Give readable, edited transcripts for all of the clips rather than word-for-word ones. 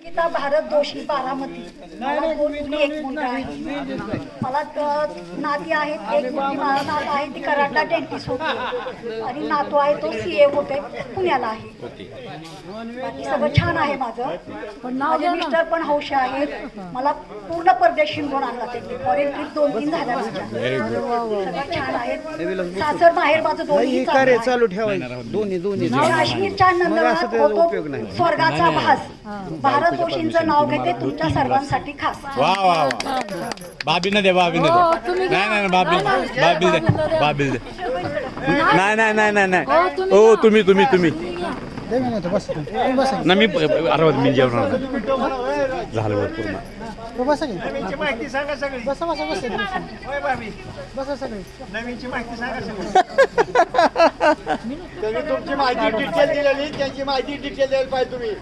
गीता भारत जोशी बारामती मला दोन मुली एक मुलगा आहे. मला नाती आहेत. एक मुलगी मला नात आहे ती कराडला डेंटिस्ट होती आणि नातू आहे तो सीए होते पुण्याला आहे. बाकी सगळं छान आहे माझं. माझे मिस्टर पण हौशी आहेत. मला पूर्ण परदेश शिंगून आणला त्यांनी. फॉरेन ट्रिप 2-3 झाल्या माझ्या. सगळं छान आहेत. सासर माहेर माझं दोन्ही चालू ठेवायचं दोन्ही काश्मीरच्या नंदनाथ होतो स्वर्गाचा भास. भारत जोशींचं नाव घेते तुमच्या सर्वांसाठी खास. वा वा वा बाबीनं दे बाबीनं दे. नाही नाही बाबी बाबी दे बाबी दे. नाही नाही नाही नाही नाही ओ तुम्ही तुम्ही तुम्ही ना मी अरे मी जेवणार झालं पूर्ण. माहिती सांगा सगळी. बसा बसा बसा. होय बाबी बसा सगळी. नवीनची माहिती सांगा सगळी. त्यांनी तुमची माहिती डिटेल दिलेली त्यांची माहिती डिटेल द्यायला पाहिजे तुम्ही.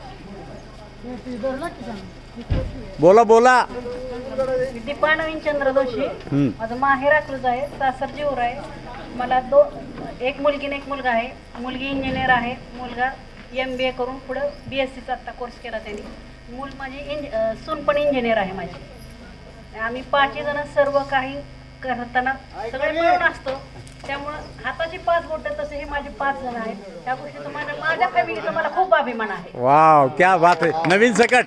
बोला बोला. दीपा नवीन चंद्र जोशी. माझं माहेर अकलूज आहे. सासर जीवर आहे. मला एक मुलगी आणि एक मुलगा आहे. मुलगी इंजिनियर आहे. मुलगा MBA करून पुढं BSCचा आत्ता कोर्स केला त्यांनी. मूल माझी सून पण इंजिनियर आहे माझी. आम्ही 5 जण सर्व काही करताना सगळे मिळून असतो. त्यामुळं हाताची 5 बोटं तसे हे माझे 5 जण आहेत. त्या गोष्टीचा माझ्या फॅमिलीचा मला खूप अभिमान आहे. वाव क्या बात आहे. नवीन सकट.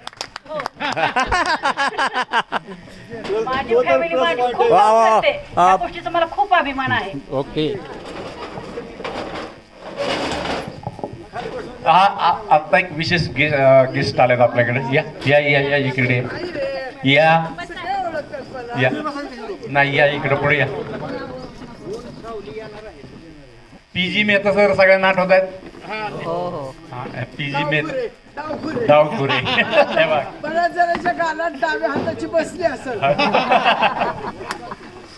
माझी फॅमिली माझी खूप वा, वा. करते. त्या गोष्टीचा मला खूप अभिमान आहे. ओके. आता एक विशेष गेस्ट आलेत आपल्याकडे. या या या या इकडे या या नाही या इकडे पुढे या. PG मेहता सर सगळ्यांना आठवत आहेत. PG मेहता डावखुरे. बऱ्याच जणांच्या कानात डाव्या हाताची बसली असेल.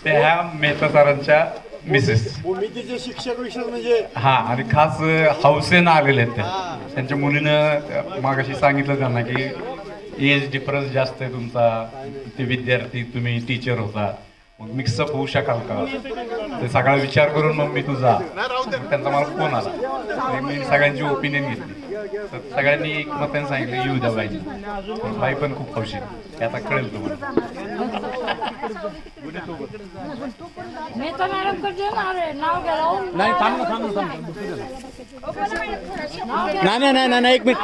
ते ह्या मेहता सरांच्या मिसेस. भूमितीचे शिक्षक विषय म्हणजे हा आणि खास हौसेनं आलेले आहेत ते. त्यांच्या मुलीनं मागाशी सांगितलं त्यांना की एज डिफरन्स जास्त आहे तुमचा. ते विद्यार्थी तुम्ही टीचर होता मग मिक्सअप होऊ शकाल का. ते सगळा विचार करून मग मी तुझा त्यांचा मला फोन आला. मी सगळ्यांची ओपिनियन घेतली. तर सगळ्यांनी एकमताने सांगितलं येऊ द्या बाईनी. बाई पण खूप खुशी ते आता कळेल तुम्हाला. मेहता मॅडम कडे येणार आहे. नाव घ्या. नाही थांब थांब थांब. नाही नाही नाही एक मिनिट.